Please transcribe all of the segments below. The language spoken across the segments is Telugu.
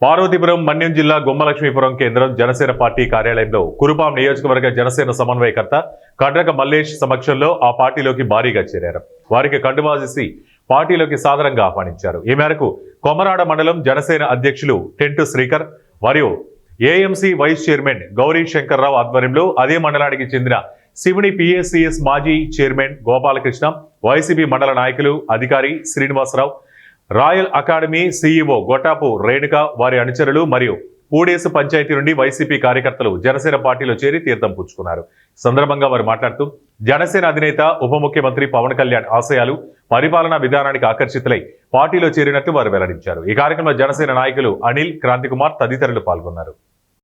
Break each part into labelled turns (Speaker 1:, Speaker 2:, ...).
Speaker 1: పార్వతీపురం మన్యం జిల్లా గుమ్మలక్ష్మీపురం కేంద్రం జనసేన పార్టీ కార్యాలయంలో కురుపాం నియోజకవర్గ జనసేన సమన్వయకర్త కడ్రక మల్లేష్ సమక్షంలో ఆ పార్టీలోకి భారీగా చేరారు. వారికి కండువా చేసి పార్టీలోకి సాదరంగా ఆహ్వానించారు. ఈ మేరకు కొమరాడ మండలం జనసేన అధ్యక్షులు టెంటు శ్రీకర్ మరియు AMC vice chairman Gauri Shankarrao ఆధ్వర్యంలో అదే మండలానికి చెందిన శివుని పిఎస్సిఎస్ మాజీ చైర్మన్ గోపాలకృష్ణ, వైసీపీ మండల నాయకులు Adhikari Srinivasarao, royal academy CEO Gottapu Renuka, వారి అనుచరులు మరియు పూడేసు పంచాయతీ నుండి వైసీపీ కార్యకర్తలు జనసేన పార్టీలో చేరి తీర్థం పుచ్చుకున్నారు. సందర్భంగా వారు మాట్లాడుతూ జనసేన అధినేత ఉప ముఖ్యమంత్రి పవన్ కళ్యాణ్ ఆశయాలు, పరిపాలనా విధానానికి ఆకర్షితులై పార్టీలో చేరినట్టు వారు వెల్లడించారు. ఈ కార్యక్రమంలో జనసేన నాయకులు అనిల్, క్రాంతికుమార్ తదితరులు పాల్గొన్నారు.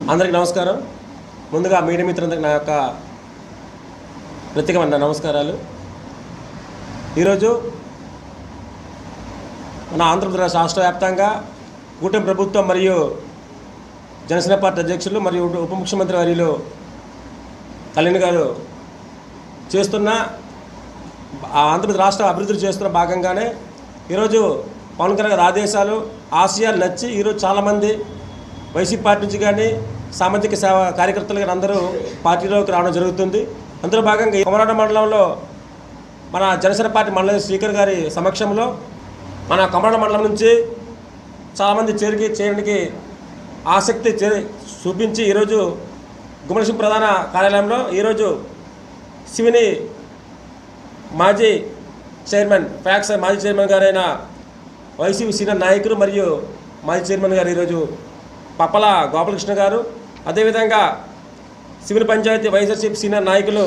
Speaker 2: అందరికీ నమస్కారం. ముందుగా మీడియా మిత్రులందరికీ నా యొక్క ప్రత్యేకమైన నమస్కారాలు. ఈరోజు మన ఆంధ్రప్రదేశ్ రాష్ట్ర వ్యాప్తంగా కూటమి ప్రభుత్వం మరియు జనసేన పార్టీ అధ్యక్షులు మరియు ఉప ముఖ్యమంత్రి వర్యులు కళ్యాణ్ గారు చేస్తున్న ఆంధ్రప్రదేశ్ రాష్ట్ర అభివృద్ధి చేస్తున్న భాగంగానే ఈరోజు పవన్ కళ్యాణ్ గారి ఆదేశాలు, ఆశయాలు నచ్చి ఈరోజు చాలామంది వైసీపీ పార్టీ నుంచి కానీ సామాజిక సేవ కార్యకర్తలు కానీ అందరూ పార్టీలోకి రావడం జరుగుతుంది. అందులో భాగంగా కొమరాడ మండలంలో మన జనసేన పార్టీ మండల స్పీకర్ గారి సమక్షంలో మన కొమరాడ మండలం నుంచి చాలామంది చేయడానికి ఆసక్తి చూపించి ఈరోజు గుమ్మలక్ష్మి ప్రధాన కార్యాలయంలో ఈరోజు శివుని మాజీ చైర్మన్, ఫ్యాక్స్ మాజీ చైర్మన్ గారైన వైసీపీ సీనియర్ నాయకులు మరియు మాజీ చైర్మన్ గారు ఈరోజు పప్పల గోపాలకృష్ణ గారు, అదేవిధంగా శివుని పంచాయతీ వైఎస్ఆర్సీపీ సీనియర్ నాయకులు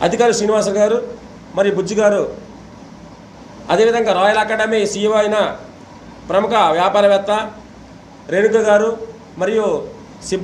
Speaker 2: అధికారి శ్రీనివాస గారు మరియు బుజ్జి గారు, అదేవిధంగా రాయల్ అకాడమీ సీఈఓ అయిన ప్రముఖ వ్యాపారవేత్త రేణుక గారు మరియు సిబ్బంది